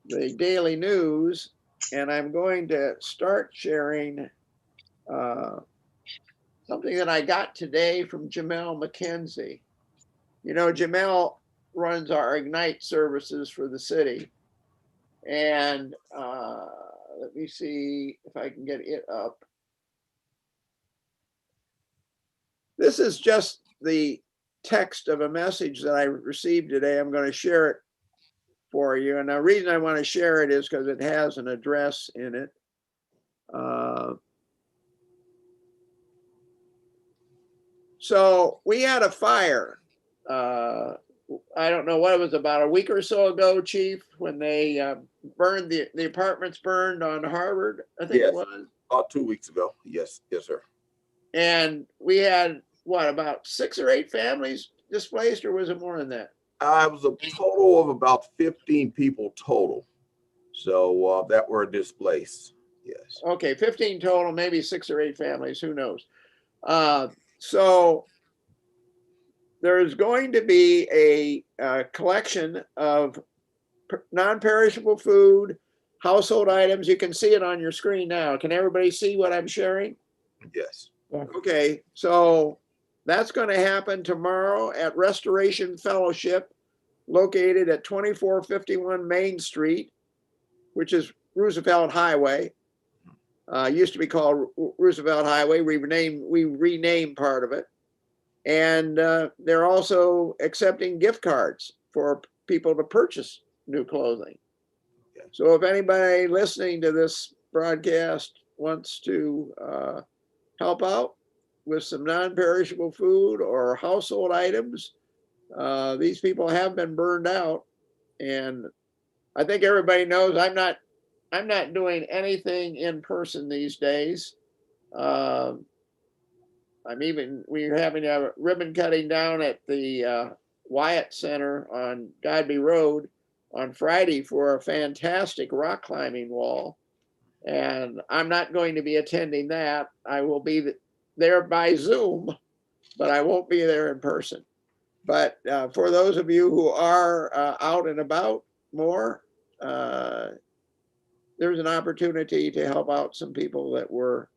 the daily news, and I'm going to start sharing something that I got today from Jamel McKenzie. You know, Jamel runs our Ignite services for the city. And let me see if I can get it up. This is just the text of a message that I received today. I'm going to share it for you. And the reason I want to share it is because it has an address in it. So we had a fire. I don't know what it was, about a week or so ago, Chief, when they burned the apartments burned on Harvard, I think it was. About 2 weeks ago. Yes, sir. And we had what, about 6 or 8 families displaced, or was it more than that? It was a total of about 15 people total. So that were displaced. Yes. Okay, 15 total, maybe 6 or 8 families, who knows? So there's going to be a collection of non-perishable food, household items. You can see it on your screen now. Can everybody see what I'm sharing? Yes. Okay, so that's going to happen tomorrow at Restoration Fellowship, located at 2451 Main Street, which is Roosevelt Highway. Used to be called Roosevelt Highway. We renamed part of it. And they're also accepting gift cards for people to purchase new clothing. Okay. So if anybody listening to this broadcast wants to help out with some non-perishable food or household items, these people have been burned out. And I think everybody knows I'm not doing anything in person these days. We're having a ribbon cutting down at the Wyatt Center on Godby Road on Friday for a fantastic rock climbing wall. And I'm not going to be attending that. I will be there by Zoom, but I won't be there in person. But for those of you who are out and about more, there's an opportunity to help out some people that were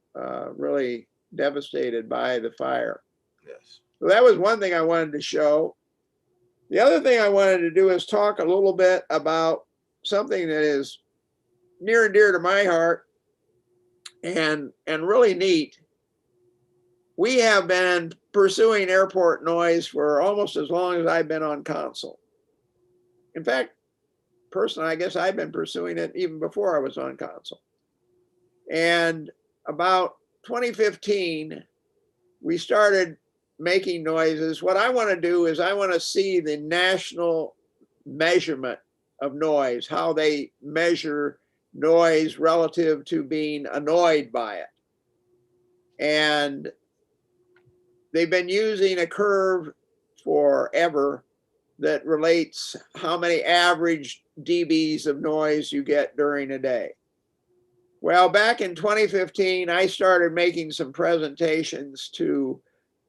really devastated by the fire. Yes. So that was one thing I wanted to show. The other thing I wanted to do is talk a little bit about something that is near and dear to my heart and really neat. We have been pursuing airport noise for almost as long as I've been on council. In fact, personally, I guess I've been pursuing it even before I was on council. And about 2015, we started making noises. What I want to do is I want to see the national measurement of noise, how they measure noise relative to being annoyed by it. And they've been using a curve forever that relates how many average dBs of noise you get during a day. Well, back in 2015, I started making some presentations to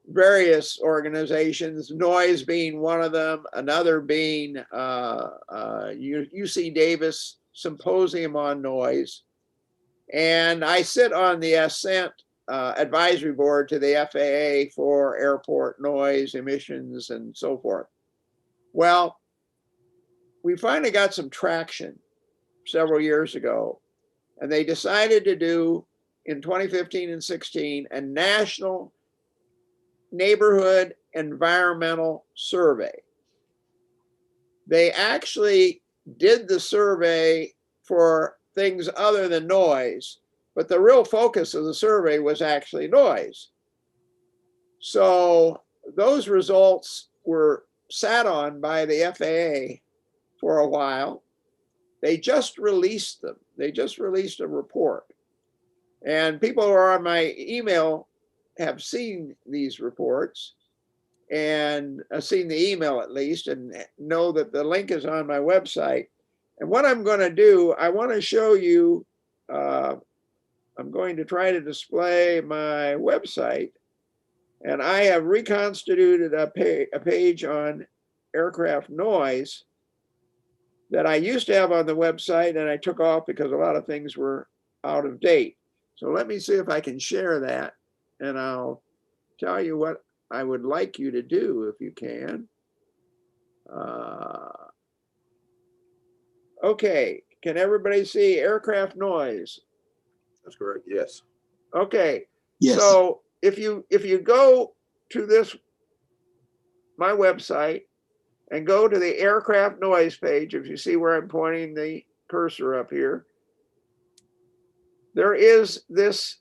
various organizations, Noise being one of them, another being UC Davis Symposium on Noise. And I sit on the Ascent advisory board to the FAA for airport noise emissions and so forth. Well, we finally got some traction several years ago, and they decided to do in 2015 and 16 a national neighborhood environmental survey. They actually did the survey for things other than noise, but the real focus of the survey was actually noise. So those results were sat on by the FAA for a while. They just released them. They just released a report. And people who are on my email have seen these reports and seen the email at least, and know that the link is on my website. And what I'm going to do, I want to show you, I'm going to try to display my website, and I have reconstituted a page on aircraft noise that I used to have on the website, and I took off because a lot of things were out of date. So let me see if I can share that, and I'll tell you what I would like you to do if you can. Okay, can everybody see aircraft noise? That's correct. Yes. Okay. Yes. So if you go to this, my website, and go to the aircraft noise page, if you see where I'm pointing the cursor up here, there is this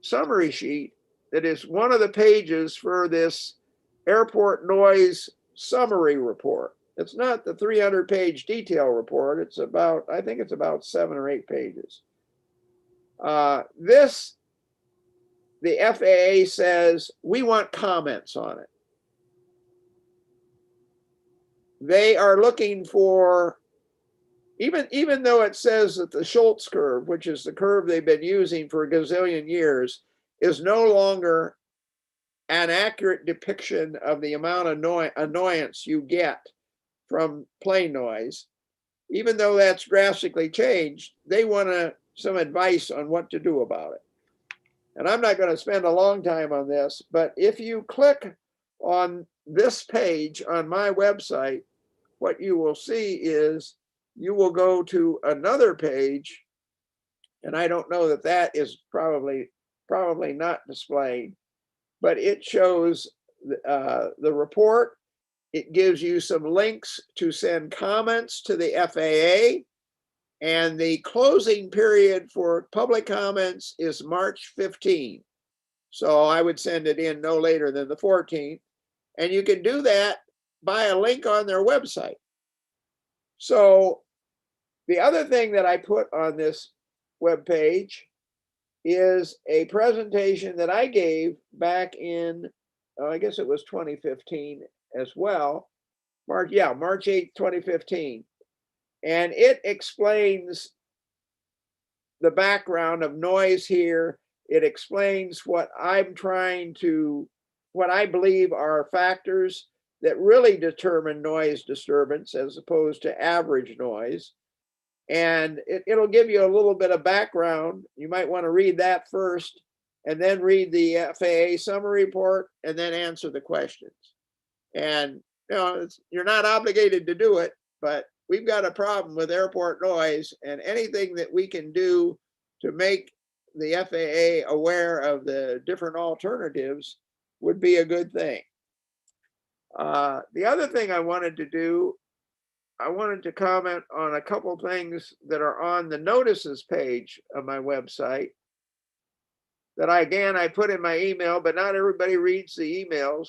summary sheet that is one of the pages for this airport noise summary report. It's not the 300-page detail report. It's about, I think it's about 7 or 8 pages. This, the FAA says, we want comments on it. They are looking for, even though it says that the Schultz curve, which is the curve they've been using for a gazillion years, is no longer an accurate depiction of the amount of annoyance you get from plane noise, even though that's drastically changed, they want some advice on what to do about it. And I'm not going to spend a long time on this, but if you click on this page on my website, what you will see is you will go to another page, and I don't know that that is probably not displayed, but it shows the report. It gives you some links to send comments to the FAA, and the closing period for public comments is March 15. So I would send it in no later than the 14th. And you can do that by a link on their website. So the other thing that I put on this webpage is a presentation that I gave back in, I guess it was 2015 as well. March 8th, 2015. And it explains the background of noise here. It explains what I believe are factors that really determine noise disturbance as opposed to average noise. And it'll give you a little bit of background. You might want to read that first, and then read the FAA summary report, and then answer the questions. And you're not obligated to do it, but we've got a problem with airport noise, and anything that we can do to make the FAA aware of the different alternatives would be a good thing. The other thing I wanted to do, I wanted to comment on a couple things that are on the notices page of my website that I put in my email, but not everybody reads the emails.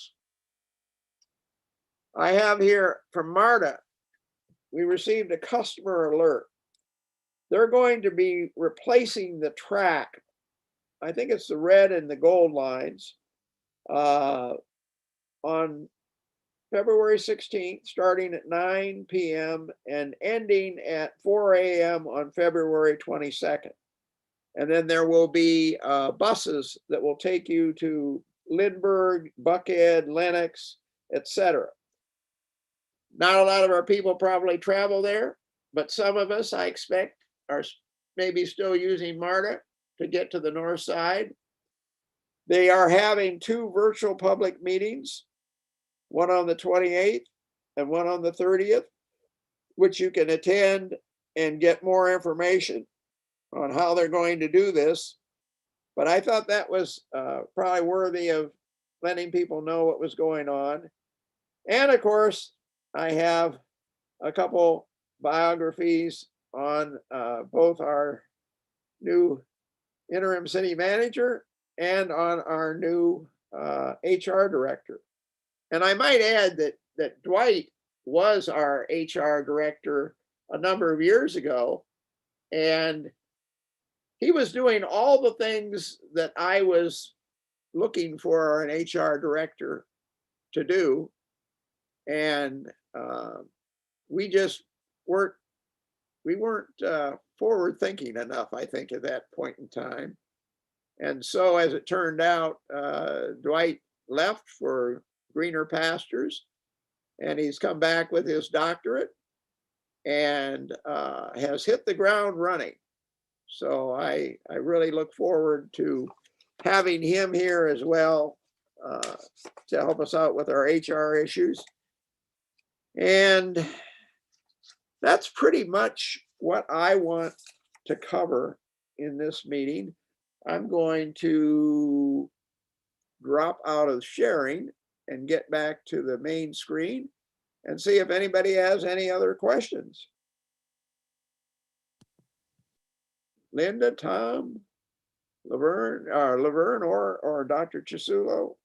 I have here from MARTA, we received a customer alert. They're going to be replacing the track. I think it's the red and the gold lines on February 16th, starting at 9 p.m. and ending at 4 a.m. on February 22nd. And then there will be buses that will take you to Lindbergh, Buckhead, Lenox, etc. Not a lot of our people probably travel there, but some of us, I expect, are maybe still using MARTA to get to the north side. They are having 2 virtual public meetings, one on the 28th and one on the 30th, which you can attend and get more information on how they're going to do this. But I thought that was probably worthy of letting people know what was going on. And of course, I have a couple biographies on both our new interim city manager and on our new HR director. And I might add that Dwight was our HR director a number of years ago, and he was doing all the things that I was looking for an HR director to do. And we just weren't forward thinking enough, I think, at that point in time. And so as it turned out, Dwight left for greener pastures, and he's come back with his doctorate and has hit the ground running. So I really look forward to having him here as well to help us out with our HR issues. And that's pretty much what I want to cover in this meeting. I'm going to drop out of sharing and get back to the main screen and see if anybody has any other questions. Linda, Tom, Laverne, or Dr. Chisulo,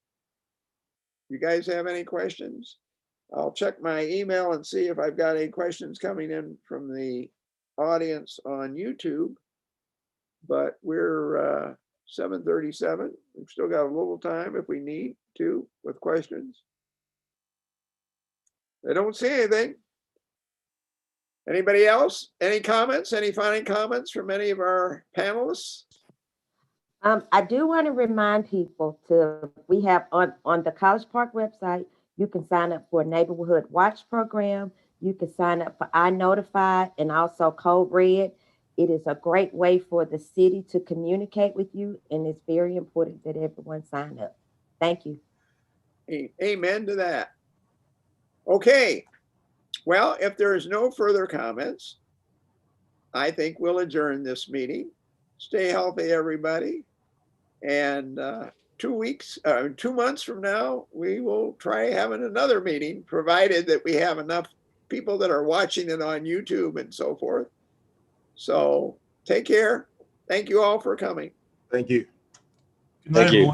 you guys have any questions? I'll check my email and see if I've got any questions coming in from the audience on YouTube. But we're 7:37. We've still got a little time if we need to with questions. I don't see anything. Anybody else? Any comments? Any final comments from any of our panelists? I do want to remind people we have on the College Park website, you can sign up for a neighborhood watch program. You can sign up for iNotify and also Code Red. It is a great way for the city to communicate with you, and it's very important that everyone sign up. Thank you. Amen to that. Okay. Well, if there is no further comments, I think we'll adjourn this meeting. Stay healthy, everybody. And 2 months from now, we will try having another meeting, provided that we have enough people that are watching it on YouTube and so forth. So take care. Thank you all for coming. Thank you. Good night, Thank you. everyone.